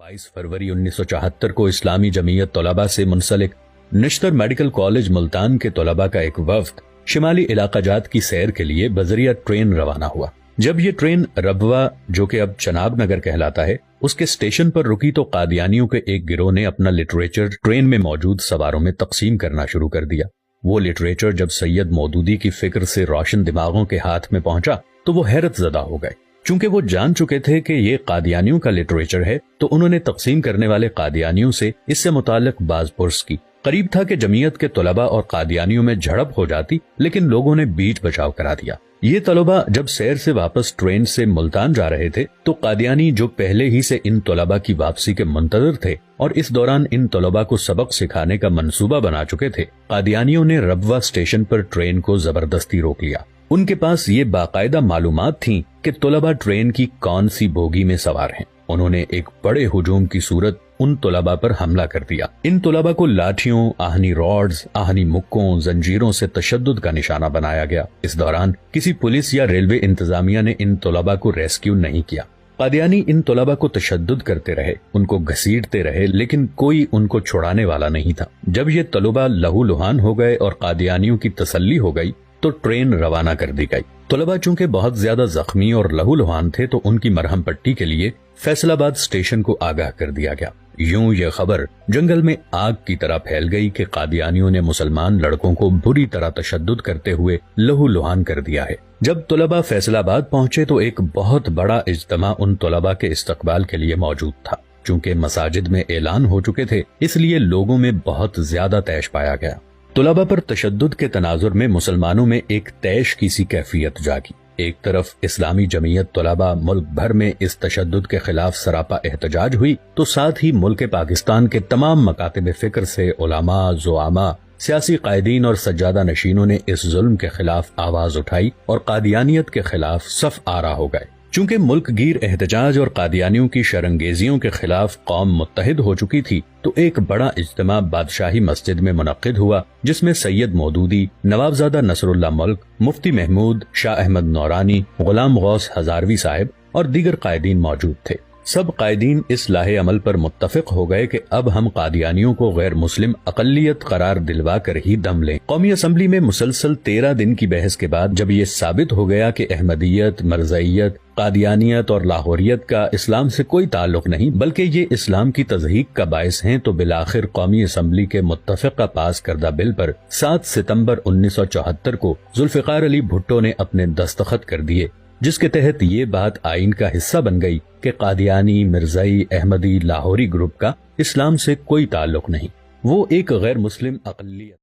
22 फरवरी 1974 को इस्लामी जमीयत तलबा से मुंसलिक नश्तर मेडिकल कॉलेज मुल्तान के तलबा का एक वफ्द शिमाली इलाका जात की सैर के लिए बजरिया ट्रेन रवाना हुआ। जब ये ट्रेन रबवा, जो कि अब चनाब नगर कहलाता है, उसके स्टेशन पर रुकी तो कादियानियों के एक गिरोह ने अपना लिटरेचर ट्रेन में मौजूद सवारों में तकसीम करना शुरू कर दिया। वो लिटरेचर जब सैयद मौदूदी की फिक्र से रोशन दिमागों के हाथ में पहुंचा तो वो हैरत ज़दा हो गए। चूंकि वो जान चुके थे कि ये कादियानियों का लिटरेचर है, तो उन्होंने तकसीम करने वाले कादियानियों से इससे मुताल्लिक बाज़पुर्स की। करीब था कि जमीयत के तलबा और कादियानियों में झड़प हो जाती, लेकिन लोगों ने बीच बचाव करा दिया। ये तलबा जब सैर से वापस ट्रेन से मुल्तान जा रहे थे तो कादियानी, जो पहले ही से इन तलबा की वापसी के मुंतजर थे और इस दौरान इन तलबा को सबक सिखाने का मंसूबा बना चुके थे, कादियानियों ने रबवा स्टेशन पर ट्रेन को जबरदस्ती रोक लिया। उनके पास ये बाकायदा मालूमात थी कि तलबा ट्रेन की कौन सी बोगी में सवार हैं। उन्होंने एक बड़े हुजूम की सूरत उन तलबा पर हमला कर दिया। इन तलबा को लाठियों, आहनी रॉड्स, आहनी मुक्कों, जंजीरों से तशद्दुद का निशाना बनाया गया। इस दौरान किसी पुलिस या रेलवे इंतजामिया ने इन तलबा को रेस्क्यू नहीं किया। कादियानी इन तलबा को तशद्दुद करते रहे, उनको घसीटते रहे, लेकिन कोई उनको छुड़ाने वाला नहीं था। जब ये तलबा लहूलुहान हो गए और कादियानियों की तसल्ली हो गई तो ट्रेन रवाना कर दी गई। तलबा चूंकि बहुत ज्यादा जख्मी और लहूलुहान थे तो उनकी मरहम पट्टी के लिए फैसलाबाद स्टेशन को आगाह कर दिया गया। यूं ये खबर जंगल में आग की तरह फैल गई कि कादियानियों ने मुसलमान लड़कों को बुरी तरह तशद्दुद करते हुए लहूलुहान कर दिया है। जब तलबा फैसलाबाद पहुंचे तो एक बहुत बड़ा इज्तिमा उन तलबा के इस्तकबाल के लिए मौजूद था। चूंकि मसाजिद में ऐलान हो चुके थे, इसलिए लोगों में बहुत ज्यादा तैश पाया गया। तलबा पर तशद्दुद के तनाजुर में मुसलमानों में एक तैश की सी कैफियत जागी। एक तरफ इस्लामी जमीयत तलबा मुल्क भर में इस तशद्दुद के खिलाफ सरापा एहतजाज हुई, तो साथ ही मुल्क पाकिस्तान के तमाम मकातिब फिक्र से उलमा, ज़ुआमा, सियासी कायदीन और सज्जादा नशीनों ने इस जुल्म के खिलाफ आवाज उठाई और कादियानियत के खिलाफ सफ आरा हो गए। चूंकि मुल्क गिर एहतजाज और कादियानियों की शरंगेजियों के खिलाफ कौम मुत्तहिद हो चुकी थी, तो एक बड़ा इज्तिमा बादशाही मस्जिद में मुनक्किद हुआ, जिसमें सैयद मौदूदी, नवाबजादा नसरुल्लाह मल्क, मुफ्ती महमूद, शाह अहमद नौरानी, गुलाम गौस हजारवी साहब और दीगर कायदीन मौजूद थे। सब कायदीन इस लाहे अमल पर मुत्तफिक हो गए कि अब हम कादियानियों को गैर मुस्लिम अकलियत करार दिलवा कर ही दम लें। कौमी असम्बली में मुसलसल 13 दिन की बहस के बाद जब ये साबित हो गया कि अहमदियत, मरज़इयत, कादियानियत और लाहौरियत का इस्लाम से कोई ताल्लुक नहीं, बल्कि ये इस्लाम की तज़हीक का बायस हैं, तो बिलाखिर कौमी असम्बली के मुत्तफ़िक़ा पास करदा बिल पर 7 सितंबर 1974 को जुल्फ़िकार अली भुट्टो ने अपने दस्तखत कर दिए, जिसके तहत ये बात आइन का हिस्सा बन गई कि कादियानी, मिर्ज़ाई, अहमदी, लाहौरी ग्रुप का इस्लाम से कोई ताल्लुक नहीं, वो एक गैर मुस्लिम अक़लियत